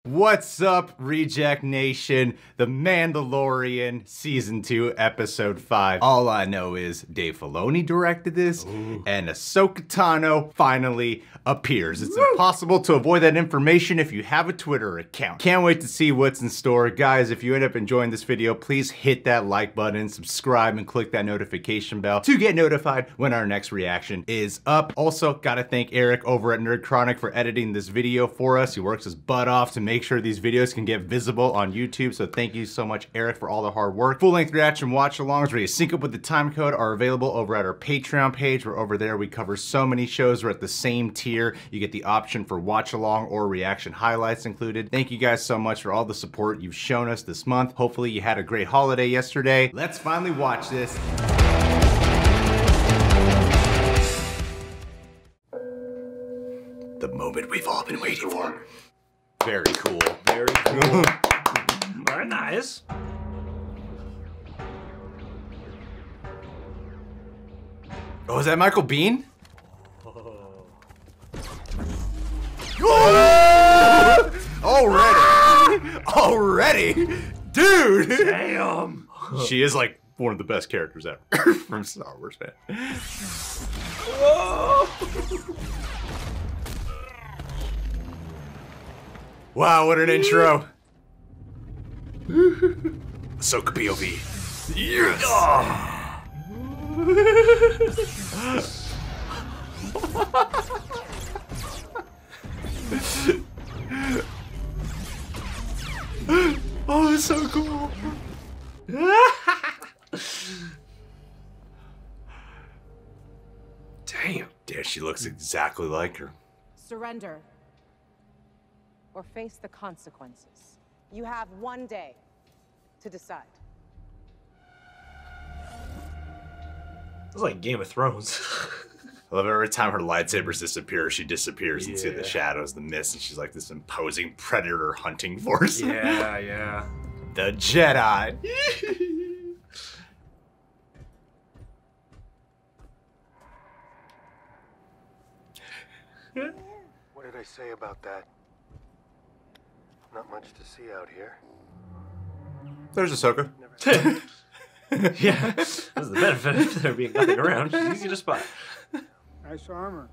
What's up, Reject Nation? The Mandalorian Season 2, Episode 5. All I know is Dave Filoni directed this, and Ahsoka Tano finally appears. It's impossible to avoid that information if you have a Twitter account. Can't wait to see what's in store. Guys, if you end up enjoying this video, please hit that like button, subscribe, and click that notification bell to get notified when our next reaction is up. Also, gotta thank Eric over at Nerd Chronic for editing this video for us. He works his butt off to make sure these videos can get visible on YouTube, so thank you so much, Eric, for all the hard work. Full-length reaction watch-alongs ready to sync up with the time code are available over at our Patreon page. We're over there. We cover so many shows. We're at the same tier. You get the option for watch-along or reaction highlights included. Thank you guys so much for all the support you've shown us this month. Hopefully you had a great holiday yesterday. Let's finally watch this. The moment we've all been waiting for. Very cool. Very cool. Very nice. Oh, is that Michael Biehn? Oh. Already? Dude! Damn! She is like one of the best characters ever from Star Wars, man. Wow, what an intro. Ahsoka POV. Yes! Oh, it's so cool. Damn. Damn, she looks exactly like her. Surrender or face the consequences. You have one day to decide. It's like Game of Thrones. I love every time her lightsabers disappear, she disappears into the Yeah. shadows, the mist, and she's like this imposing predator hunting force. Yeah, yeah. The Jedi. What did I say about that? Not much to see out here. There's Ahsoka. Yeah. That's the benefit of there being nothing around. She's easy to spot. Nice armor.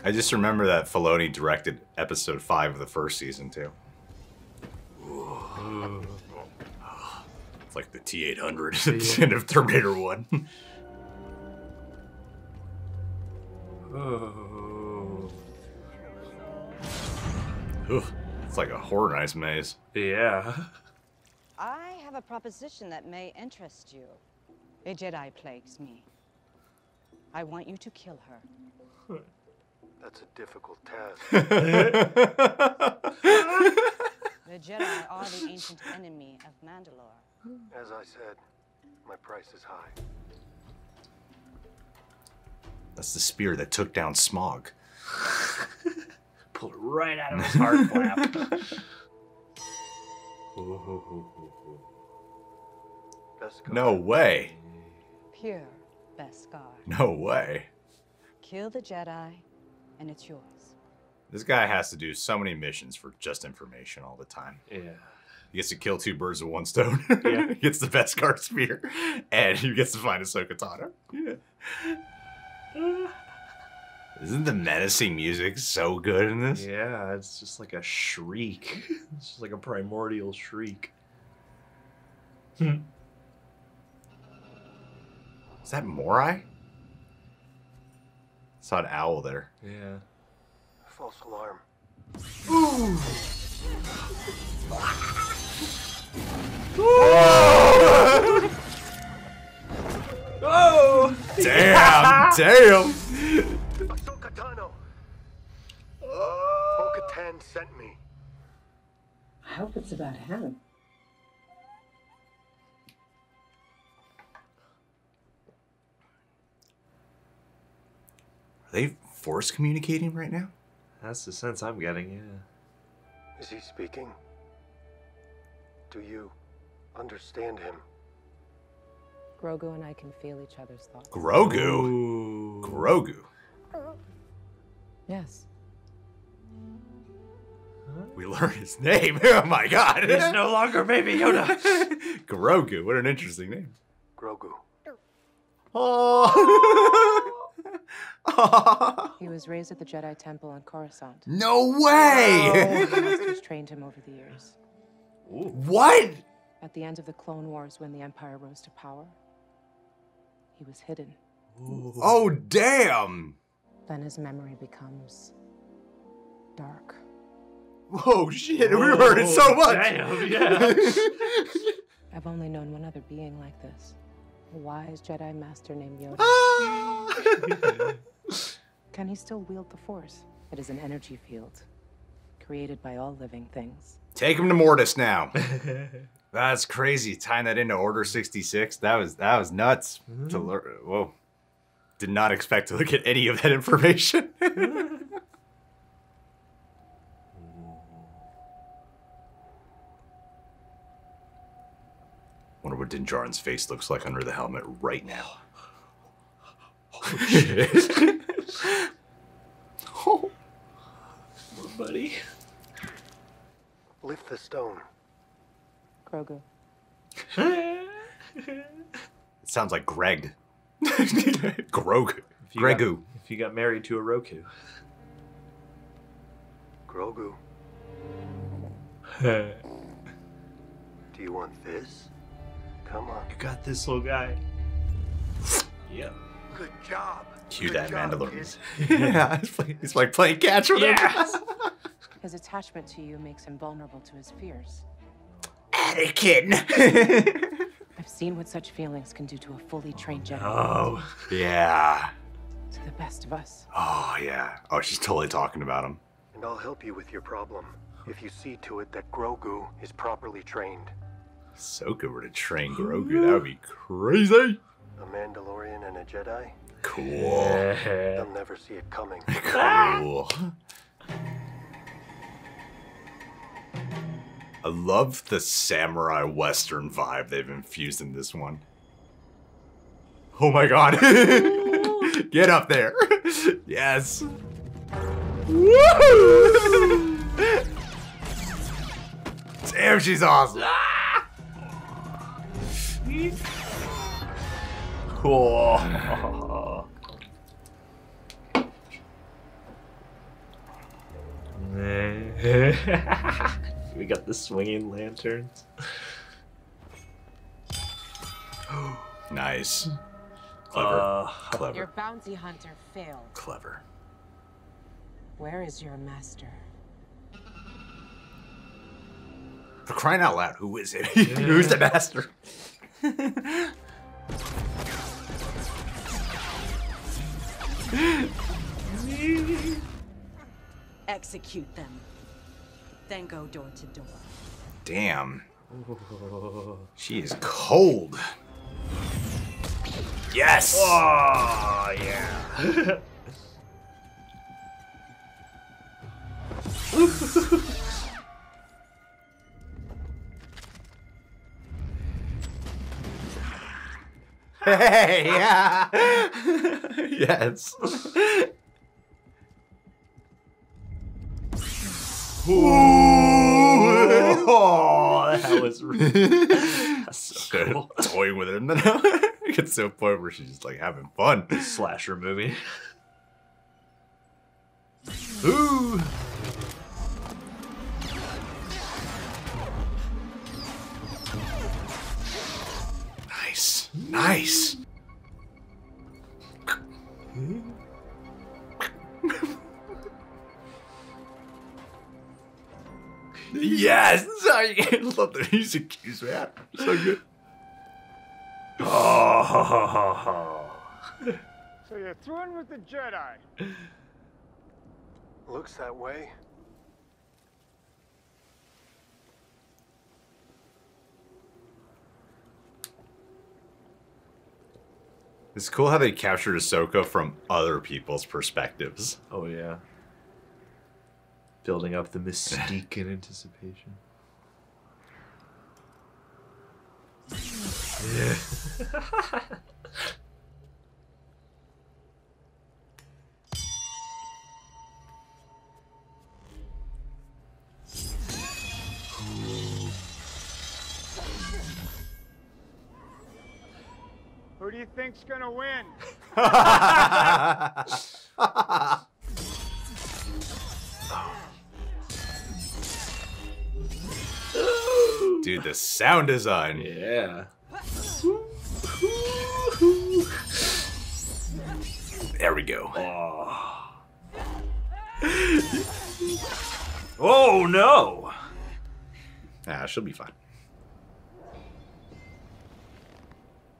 I just remember that Filoni directed episode 5 of the first season too. It's like the T-800 at the end of Terminator 1. Oh. Ooh, it's like a Horror maze. Yeah. I have a proposition that may interest you. A Jedi plagues me. I want you to kill her. That's a difficult task. The Jedi are the ancient enemy of Mandalore. As I said, my price is high. That's the spear that took down Smog. Pulled it right out of his heart flap. Best No way. Pure Beskar. No way. Kill the Jedi, and it's yours. This guy has to do so many missions for just information all the time. Yeah. He gets to kill 2 birds with 1 stone. Yeah. He gets the Beskar spear, and he gets to find Ahsoka Tano. Yeah. Isn't the menacing music so good in this? Yeah, it's just like a shriek. It's just like a primordial shriek. Is that Morai? Saw an owl there. Yeah. False alarm. Ooh. Oh! Damn! Damn! Ahsoka Tano! Bo-Katan sent me. I hope it's about him. Are they force communicating right now? That's the sense I'm getting, yeah. Is he speaking? Do you understand him? Grogu and I can feel each other's thoughts. Grogu? Ooh. Grogu. Yes. We learn his name. Oh my god. He's no longer Baby Yoda. Grogu. What an interesting name. Grogu. Oh. He was raised at the Jedi Temple on Coruscant. No way. The masters trained him over the years. What? At the end of the Clone Wars, when the Empire rose to power, he was hidden. Oh, damn. Then his memory becomes dark. Whoa, shit. We heard it so much. Damn, yeah. I've only known one other being like this. A wise Jedi master named Yoda. Can he still wield the Force? It is an energy field created by all living things. Take him to Mortis now. That's crazy. Tying that into Order 66. That was nuts. To learn. Whoa. Did not expect to get any of that information. Wonder what Din Djarin's face looks like under the helmet right now. Oh, shit. Oh. Buddy. Lift the stone. Grogu. It sounds like Greg. Grogu. Gregu. If you got married to a Roku. Grogu. You Do you want this? Come on. got this little guy. Yep. Good job. Cue Good that job, Mandalorian. kid. Yeah, he's like playing catch with him. His attachment to you makes him vulnerable to his fears. Anakin. I've seen what such feelings can do to a fully trained Jedi. Oh. Yeah. To the best of us. Oh, yeah. Oh, she's totally talking about him. And I'll help you with your problem if you see to it that Grogu is properly trained. Ahsoka were to train Grogu, that would be crazy. A Mandalorian and a Jedi? Cool. They'll never see it coming. Cool. I love the samurai western vibe they've infused in this one. Oh my god. Get up there. Yes. Woo! Damn, she's awesome. Cool. We got the swinging lanterns. Nice. Clever. Your Clever. bounty hunter failed. Clever. Where is your master? For crying out loud, who is it? Who's the master? Execute them. Then go door to door. Damn. She is cold. Yes! Oh, yeah. Hey, yeah. Yes. Ooh. Oh, that was that's so cool. Toying with him. It gets to a point where she's just like having fun. Slasher movie. Ooh. Nice. Nice. Yes! I love the music cues, man. So good. Oh. So you're through in with the Jedi. Looks that way. It's cool how they captured Ahsoka from other people's perspectives. Oh, yeah. Building up the mystique and anticipation. Yeah. do you think's gonna win? Dude, the sound design. Yeah. There we go. Oh no! Ah, she'll be fine.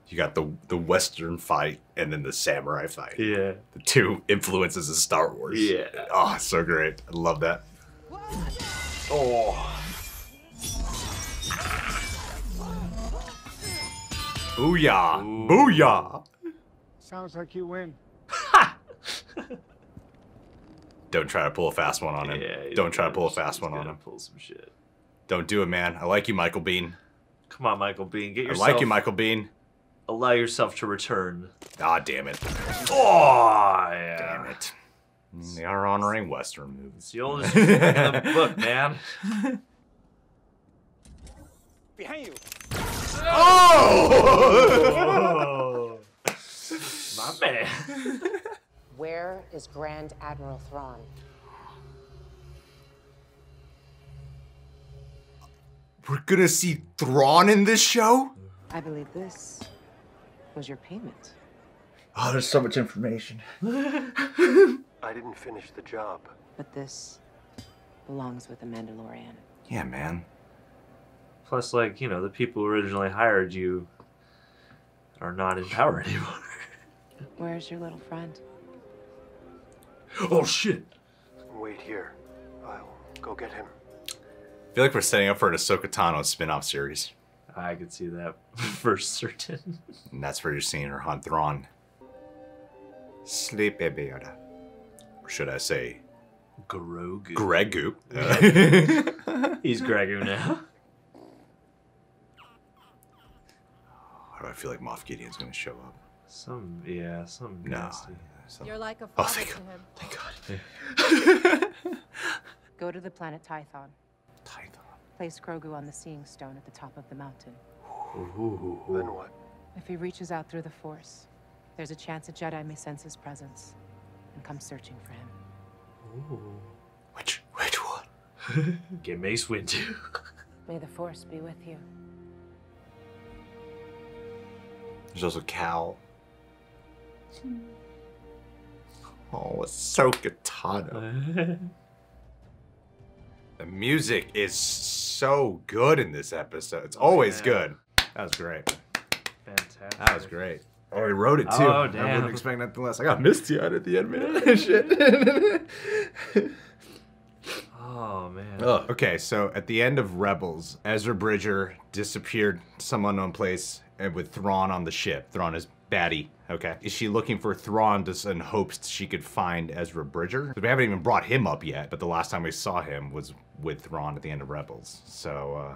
You got the Western fight and then the samurai fight. Yeah. The two influences of Star Wars. Yeah. Oh, so great. I love that. Oh. Booyah! Booyah! Sounds like you win. Don't try to pull a fast one on him. Yeah, Don't try to pull a fast one on him. Pull some shit. Don't do it, man. I like you, Michael Bean. Come on, Michael Bean. Get I yourself. like you, Michael Bean. Allow yourself to return. Ah, damn it. Oh, yeah. Damn it. They are honoring Western movies. It's the oldest trick in the book, man. Behind you. Oh! My man. Where is Grand Admiral Thrawn? We're gonna see Thrawn in this show? I believe this was your payment. Oh, there's so much information. I didn't finish the job. But this belongs with the Mandalorian. Yeah, man. Plus, like, you know, the people who originally hired you are not in power anymore. Where's your little friend? Oh, shit. Wait here. I'll go get him. I feel like we're setting up for an Ahsoka Tano spin-off series. I could see that for certain. And that's where you're seeing her hunt Thrawn. Sleep, baby Yoda. Or should I say, Grogu. Gregu. He's Grogu now. How do I feel like Moff Gideon's gonna show up? Some No. nasty. You're like a Oh, father thank to God. him. Thank God. Go to the planet Tython. Tython. Place Grogu on the Seeing Stone at the top of the mountain. Ooh. Then what? If he reaches out through the Force, there's a chance a Jedi may sense his presence and come searching for him. Ooh. Which one? Get Mace Windu. May the Force be with you. There's also Cal. Oh, Ahsoka Tano. The music is so good in this episode. It's always good. That was great. Fantastic. That was great. Oh, he wrote it too. Oh, damn. I wouldn't expect nothing less. I got misty-eyed at the end, man. Shit. Oh, man. Ugh. Okay, so at the end of Rebels, Ezra Bridger disappeared some unknown place and with Thrawn on the ship. Thrawn is baddie, okay? Is she looking for Thrawn in hopes she could find Ezra Bridger? We haven't even brought him up yet, but the last time we saw him was with Thrawn at the end of Rebels. So,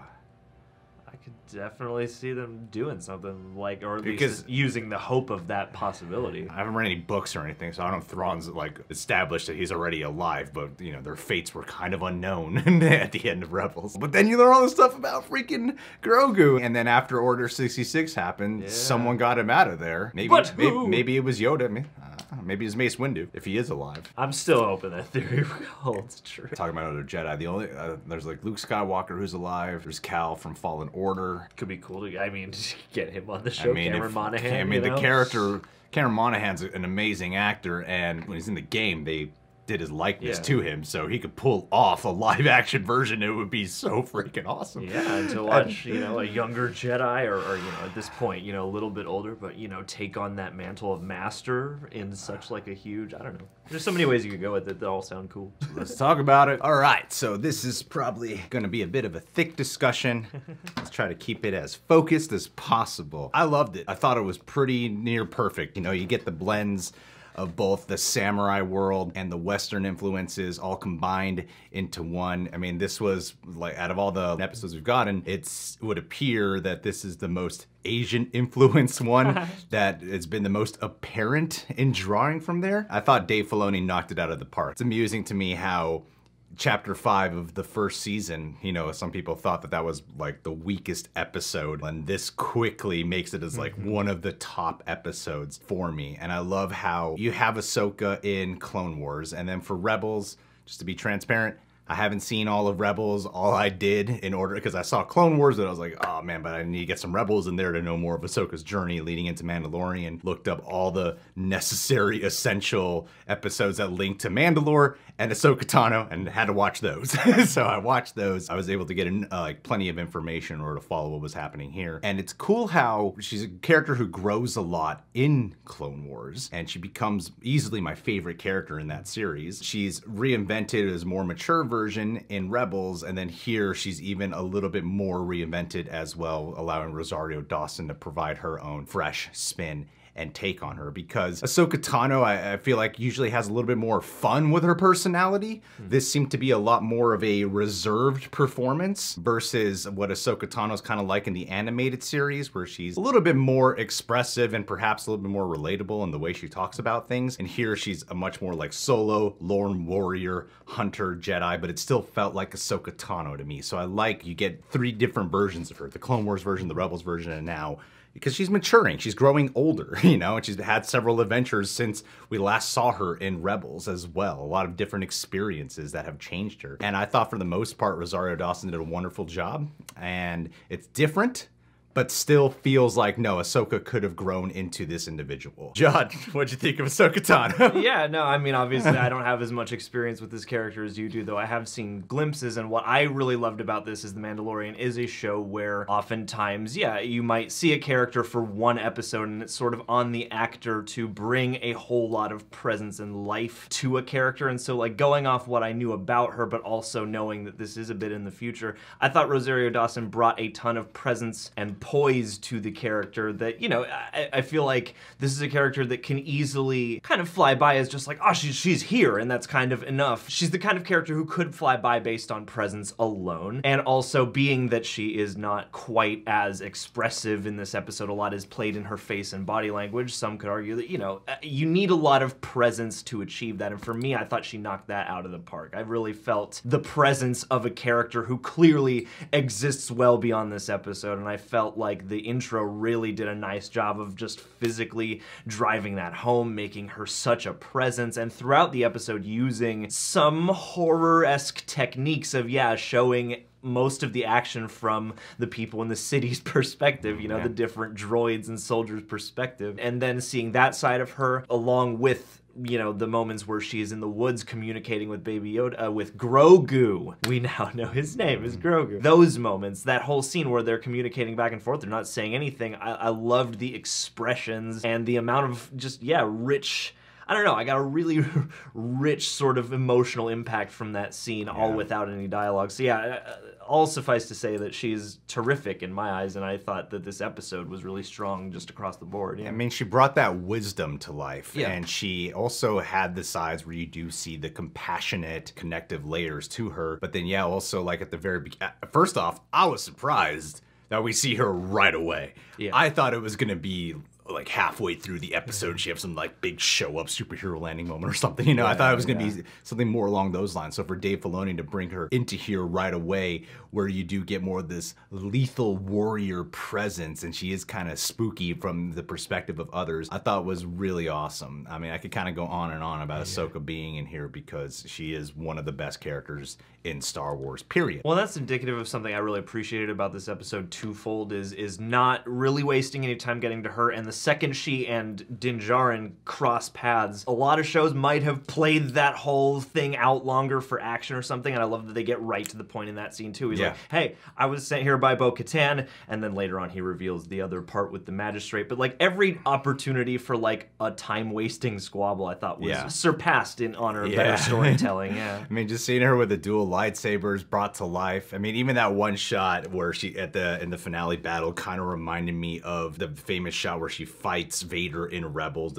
I could definitely see them doing something like, or at Because- least using the hope of that possibility. I haven't read any books or anything, so I don't know if Thrawn's like established that he's already alive, but you know, their fates were kind of unknown at the end of Rebels. But then you learn all this stuff about freaking Grogu. And then after Order 66 happened, Yeah. someone got him out of there. Maybe But who? maybe it was Yoda. Maybe it's Mace Windu, if he is alive. I'm still hoping that theory holds true. Talking about other Jedi, the only there's like Luke Skywalker who's alive. There's Cal from Fallen Order. Could be cool to, I mean, get him on the show. Cameron Monaghan. I mean, you the know? character, Cameron Monaghan's an amazing actor, and when he's in the game, they did his likeness Yeah. to him, so he could pull off a live-action version. It would be so freaking awesome. Yeah, and to watch, you know, a younger Jedi, or you know, at this point, you know, a little bit older, but, you know, take on that mantle of master in such like a huge, I don't know. There's so many ways you could go with it that all sound cool. Let's talk about it. All right, so this is probably going to be a bit of a thick discussion. Let's try to keep it as focused as possible. I loved it. I thought it was pretty near perfect. You know, you get the blends of both the samurai world and the Western influences all combined into one. I mean, this was, like, out of all the episodes we've gotten, it would appear that this is the most Asian influenced one that has been the most apparent in drawing from there. I thought Dave Filoni knocked it out of the park. It's amusing to me how Chapter 5 of the first season, you know, some people thought that that was like the weakest episode, and this quickly makes it as like one of the top episodes for me. And I love how you have Ahsoka in Clone Wars, and then for Rebels, just to be transparent, I haven't seen all of Rebels. All I did in order, because I saw Clone Wars and I was like, oh man, but I need to get some Rebels in there to know more of Ahsoka's journey leading into Mandalorian. Looked up all the necessary, essential episodes that link to Mandalore and Ahsoka Tano and had to watch those. So I watched those. I was able to get like plenty of information in order to follow what was happening here. And it's cool how she's a character who grows a lot in Clone Wars, and she becomes easily my favorite character in that series. She's reinvented as more mature version in Rebels, and then here she's even a little bit more reinvented as well, allowing Rosario Dawson to provide her own fresh spin and take on her, because Ahsoka Tano, I feel like, usually has a little bit more fun with her personality. This seemed to be a lot more of a reserved performance versus what Ahsoka Tano's kind of like in the animated series, where she's a little bit more expressive and perhaps a little bit more relatable in the way she talks about things. And here she's a much more like solo, lone warrior, hunter, Jedi, but it still felt like Ahsoka Tano to me. So I like, you get 3 different versions of her, the Clone Wars version, the Rebels version, and now, because she's maturing, she's growing older, you know, and she's had several adventures since we last saw her in Rebels as well. A lot of different experiences that have changed her. And I thought for the most part, Rosario Dawson did a wonderful job, and it's different, but still feels like, no, Ahsoka could have grown into this individual. Judd, what'd you think of Ahsoka Tano? Yeah, no, I mean, obviously I don't have as much experience with this character as you do, though I have seen glimpses, and what I really loved about this is The Mandalorian is a show where oftentimes, yeah, you might see a character for one episode and it's sort of on the actor to bring a whole lot of presence and life to a character, and so like going off what I knew about her, but also knowing that this is a bit in the future, I thought Rosario Dawson brought a ton of presence and poise to the character that, you know, I feel like this is a character that can easily kind of fly by as just like, oh, she's here, and that's kind of enough. She's the kind of character who could fly by based on presence alone, and also being that she is not quite as expressive in this episode, a lot is played in her face and body language. Some could argue that, you know, you need a lot of presence to achieve that, and for me, I thought she knocked that out of the park. I really felt the presence of a character who clearly exists well beyond this episode, and I felt like the intro really did a nice job of just physically driving that home, making her such a presence, and throughout the episode using some horror-esque techniques of, yeah, showing most of the action from the people in the city's perspective, you know, the different droids and soldiers' perspective, and then seeing that side of her along with, you know, the moments where she's in the woods communicating with Baby Yoda, with Grogu. We now know his name is Grogu. Those moments, that whole scene where they're communicating back and forth, they're not saying anything. I loved the expressions and the amount of just, yeah, rich, I don't know, I got a really rich sort of emotional impact from that scene, all without any dialogue. So yeah, all suffice to say that she's terrific in my eyes, and I thought that this episode was really strong just across the board. Yeah. I mean, she brought that wisdom to life, and she also had the sides where you do see the compassionate, connective layers to her, but then, yeah, also, like, at the very beginning, first off, I was surprised that we see her right away. Yeah. I thought it was gonna be like halfway through the episode, she have some like big show up superhero landing moment or something, you know. I thought it was gonna be something more along those lines. So for Dave Filoni to bring her into here right away, where you do get more of this lethal warrior presence, and she is kind of spooky from the perspective of others, I thought was really awesome. I mean, I could kind of go on and on about Ahsoka being in here because she is one of the best characters in Star Wars, period. Well, that's indicative of something I really appreciated about this episode twofold, is not really wasting any time getting to her, and the second she and Din Djarin cross paths, a lot of shows might have played that whole thing out longer for action or something, and I love that they get right to the point in that scene too. He's like, hey, I was sent here by Bo-Katan, and then later on he reveals the other part with the magistrate, but like every opportunity for like a time-wasting squabble I thought was surpassed in honor of better storytelling. I mean, just seeing her with the dual lightsabers brought to life. I mean, even that one shot where she in the finale battle kind of reminded me of the famous shot where she fights Vader in Rebels,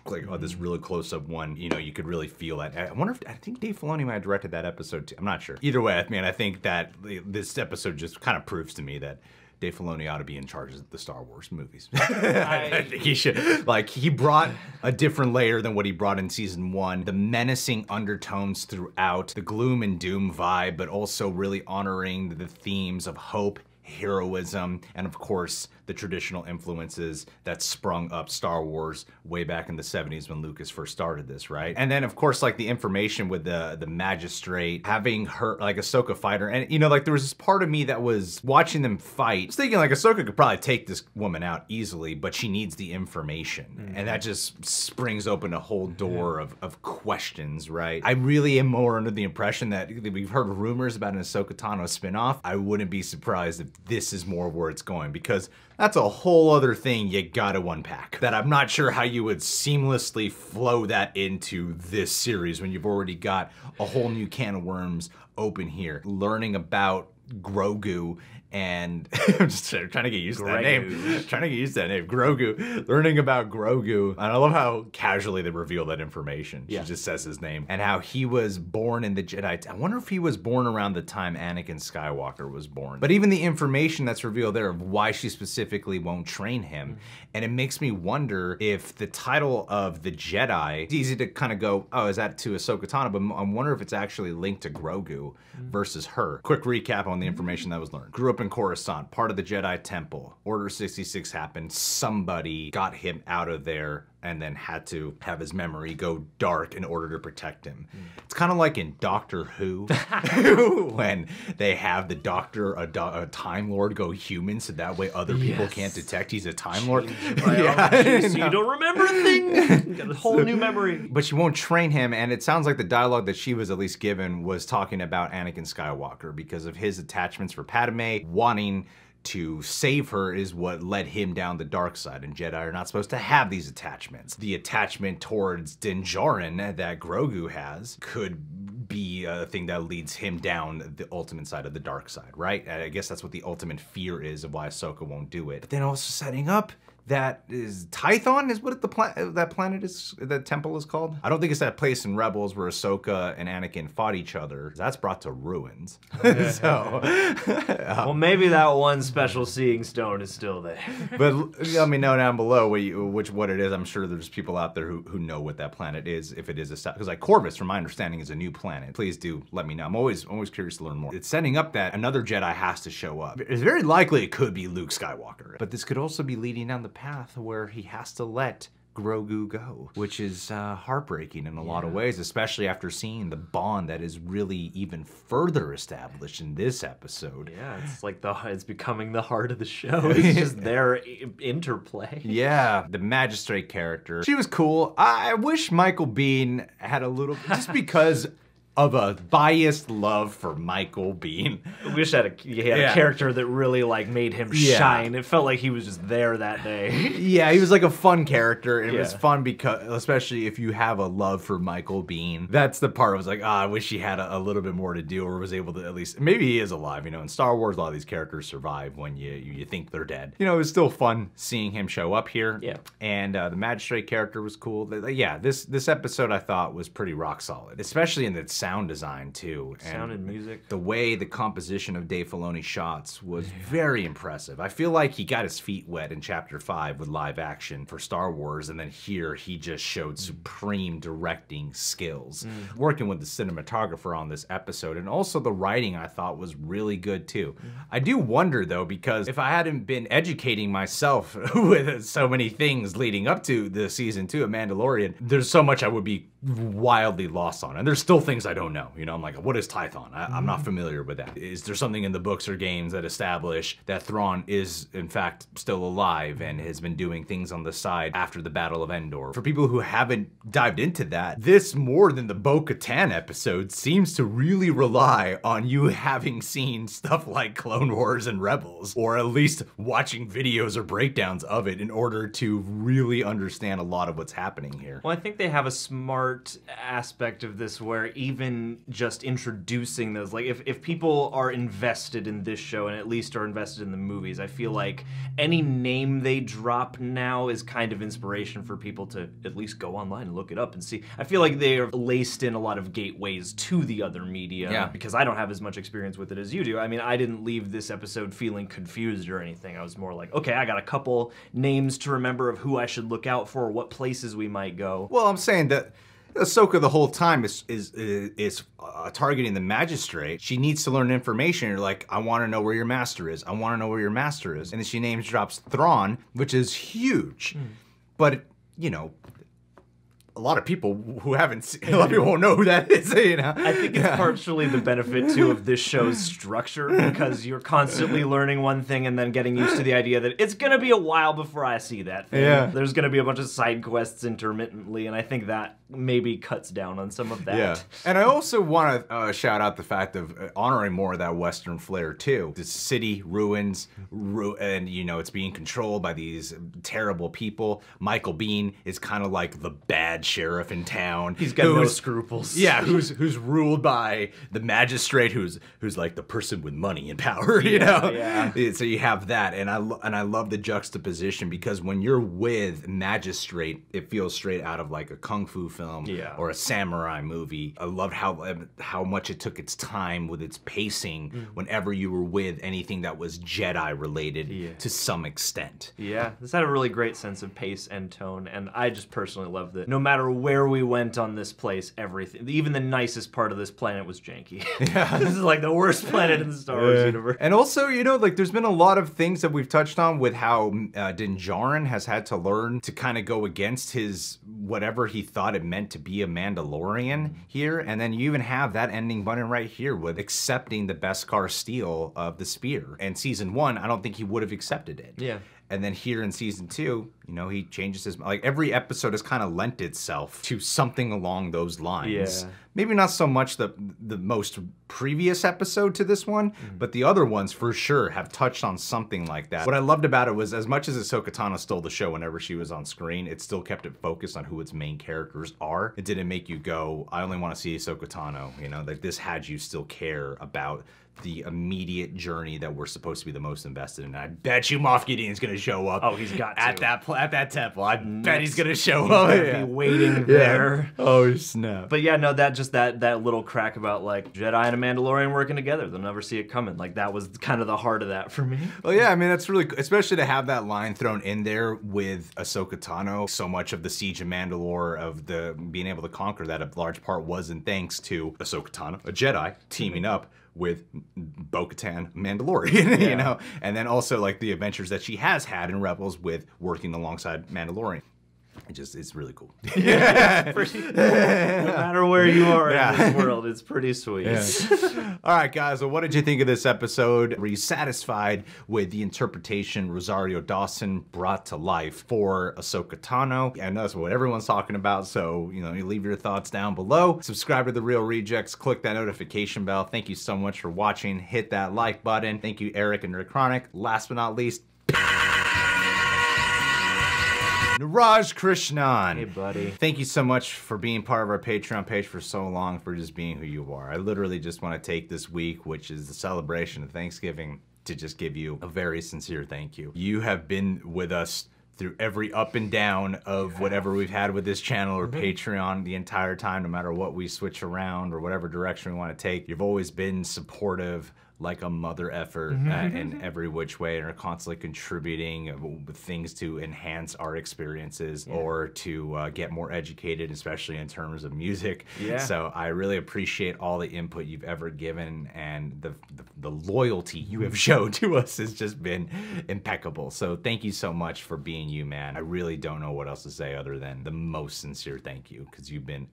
like this really close-up one. You know, you could really feel that. I think Dave Filoni might have directed that episode too. I'm not sure. Either way, I mean, I think that this episode just kind of proves to me that Dave Filoni ought to be in charge of the Star Wars movies. I think he should. Like, he brought a different layer than what he brought in season 1. The menacing undertones throughout, the gloom and doom vibe, but also really honoring the themes of hope, heroism, and of course, the traditional influences that sprung up Star Wars way back in the 70s when Lucas first started this, right? And then of course, like the information with the magistrate, having her, like Ahsoka fighter, and you know, like there was this part of me that was watching them fight, I was thinking like Ahsoka could probably take this woman out easily, but she needs the information. And that just springs open a whole door of questions, right? I really am more under the impression that we've heard rumors about an Ahsoka Tano spinoff. I wouldn't be surprised if this is more where it's going, because that's a whole other thing you gotta unpack. That I'm not sure how you would seamlessly flow that into this series when you've already got a whole new can of worms open here. Learning about Grogu and I'm just trying to get used to that name. Trying to get used to that name. Grogu. Learning about Grogu. And I love how casually they reveal that information. She just says his name. And how he was born in the Jedi. I wonder if he was born around the time Anakin Skywalker was born. But even the information that's revealed there of why she specifically won't train him. And it makes me wonder if the title of the Jedi, it's easy to kind of go, oh, is that to Ahsoka Tano? But I wonder if it's actually linked to Grogu versus her. Quick recap on the information that was learned. Grew up in Coruscant, part of the Jedi Temple. Order 66 happened. Somebody got him out of there and then had to have his memory go dark in order to protect him. It's kind of like in Doctor Who, when they have the Doctor, a Time Lord, go human, so that way other people can't detect he's a Time Lord. So you don't remember a thing. Got a whole new memory. But she won't train him, and it sounds like the dialogue that she was at least given was talking about Anakin Skywalker because of his attachments for Padme. Wanting to save her is what led him down the dark side, and Jedi are not supposed to have these attachments. The attachment towards Din Djarin that Grogu has could be a thing that leads him down the ultimate side of the dark side, right? I guess that's what the ultimate fear is of why Ahsoka won't do it. But then also setting up that is Tython is what that planet is, that temple is called. I don't think it's that place in Rebels where Ahsoka and Anakin fought each other. That's brought to ruins. So, well, maybe that one special seeing stone is still there. But let me know down below what it is. I'm sure there's people out there who know what that planet is, if it is a because like Corvus, from my understanding, is a new planet. Please do let me know. I'm always curious to learn more. It's setting up that another Jedi has to show up. It's very likely it could be Luke Skywalker, but this could also be leading down the path where he has to let Grogu go, which is heartbreaking in a lot of ways, especially after seeing the bond that is really even further established in this episode. Yeah, it's like it's becoming the heart of the show. It's just their interplay. Yeah, the magistrate character, she was cool. I wish Michael Biehn had a little, just because of a biased love for Michael Biehn. I wish that he had a character that really like made him shine. It felt like he was just there that day. Yeah, he was like a fun character, and it was fun because, especially if you have a love for Michael Biehn, that's the part I was like, I wish he had a little bit more to do, or was able to at least, maybe he is alive, you know, in Star Wars, a lot of these characters survive when you think they're dead. You know, it was still fun seeing him show up here. Yeah. And the magistrate character was cool. Yeah, this episode I thought was pretty rock solid, especially in its sound design too. Sound and music. The way the composition of Dave Filoni shots was very impressive. I feel like he got his feet wet in Chapter 5 with live action for Star Wars, and then here he just showed supreme directing skills. Working with the cinematographer on this episode, and also the writing I thought was really good too. I do wonder though, because if I hadn't been educating myself with so many things leading up to the season 2 of Mandalorian, there's so much I would be wildly lost on, and there's still things I don't know. You know, I'm like, what is Tython? I'm not familiar with that. Is there something in the books or games that establish that Thrawn is in fact still alive and has been doing things on the side after the Battle of Endor? For people who haven't dived into that, this more than the Bo-Katan episode seems to really rely on you having seen stuff like Clone Wars and Rebels, or at least watching videos or breakdowns of it in order to really understand a lot of what's happening here. Well, I think they have a smart smart aspect of this where even just introducing those, like if people are invested in this show and at least are invested in the movies, I feel like any name they drop now is kind of inspiration for people to at least go online and look it up and see. I feel like they are laced in a lot of gateways to the other media because I don't have as much experience with it as you do. I mean, I didn't leave this episode feeling confused or anything. I was more like, okay, I got a couple names to remember of who I should look out for, what places we might go. Well, I'm saying that Ahsoka the whole time is targeting the magistrate. She needs to learn information. You're like, I want to know where your master is. I want to know where your master is. And then she names drops Thrawn, which is huge. But, you know, a lot of people who haven't seen, a lot of people won't know who that is, you know? I think it's partially the benefit, too, of this show's structure, because you're constantly learning one thing and then getting used to the idea that it's going to be a while before I see that thing. Yeah. There's going to be a bunch of side quests intermittently, and I think that maybe cuts down on some of that. Yeah. And I also want to shout out the fact of honoring more of that Western flair, too. The city ruins, and, you know, it's being controlled by these terrible people. Michael Biehn is kind of like the bad sheriff in town. He's got no scruples. Yeah, who's ruled by the magistrate, who's like the person with money and power, you know? Yeah. So you have that, and I love the juxtaposition, because when you're with magistrate, it feels straight out of like a kung fu film or a samurai movie. I loved how much it took its time with its pacing whenever you were with anything that was Jedi related to some extent. Yeah, this had a really great sense of pace and tone, and I just personally loved it. No matter where we went on this place, everything, even the nicest part of this planet was janky. Yeah. This is like the worst planet in the Star Wars universe. And also, you know, like there's been a lot of things that we've touched on with how Din Djarin has had to learn to kind of go against his whatever he thought it meant to be a Mandalorian here. And then you even have that ending button right here with accepting the Beskar steel of the spear. And season 1, I don't think he would have accepted it. Yeah. And then here in season 2, you know, he changes his, like every episode has kind of lent itself to something along those lines. Yeah. Maybe not so much the most previous episode to this one, but the other ones for sure have touched on something like that. What I loved about it was, as much as Ahsoka Tano stole the show whenever she was on screen, it still kept it focused on who its main characters are. It didn't make you go, I only want to see Ahsoka Tano, you know, like this had you still care about the immediate journey that we're supposed to be the most invested in. I bet you Moff Gideon's gonna show up. Oh, he's got to. At that temple. I bet he's gonna show up. He's gonna be waiting there. Oh snap! But yeah, no, that little crack about like Jedi and a Mandalorian working together. They'll never see it coming. Like that was kind of the heart of that for me. Well, yeah, I mean that's really, especially to have that line thrown in there with Ahsoka Tano. So much of the Siege of Mandalore, of the being able to conquer that, a large part wasn't thanks to Ahsoka Tano, a Jedi, teaming up with Bo-Katan, Mandalorian, you know? And then also like the adventures that she has had in Rebels with working alongside Mandalorian. It's really cool. Yeah. No matter where you are in this world, it's pretty sweet. Yeah. All right, guys. Well, what did you think of this episode? Were you satisfied with the interpretation Rosario Dawson brought to life for Ahsoka Tano? And that's what everyone's talking about. So, you know, you leave your thoughts down below. Subscribe to The Real Rejects. Click that notification bell. Thank you so much for watching. Hit that like button. Thank you, Eric and Rick Chronic. Last but not least, Niraj Krishnan. Hey, buddy. Thank you so much for being part of our Patreon page for so long, for just being who you are. I literally just want to take this week, which is the celebration of Thanksgiving, to just give you a very sincere thank you. You have been with us through every up and down of whatever we've had with this channel or Patreon the entire time, no matter what we switch around or whatever direction we want to take. You've always been supportive, like a mother effer in every which way, and are constantly contributing with things to enhance our experiences or to get more educated, especially in terms of music. So I really appreciate all the input you've ever given, and the loyalty you have shown to us has just been impeccable. So thank you so much for being you, man. I really don't know what else to say other than the most sincere thank you, because you've been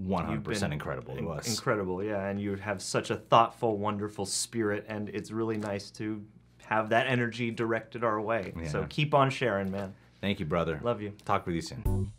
100% incredible to us. Incredible, yeah, and you have such a thoughtful, wonderful spirit, and it's really nice to have that energy directed our way. So keep on sharing, man. Thank you, brother. Love you. Talk with you soon.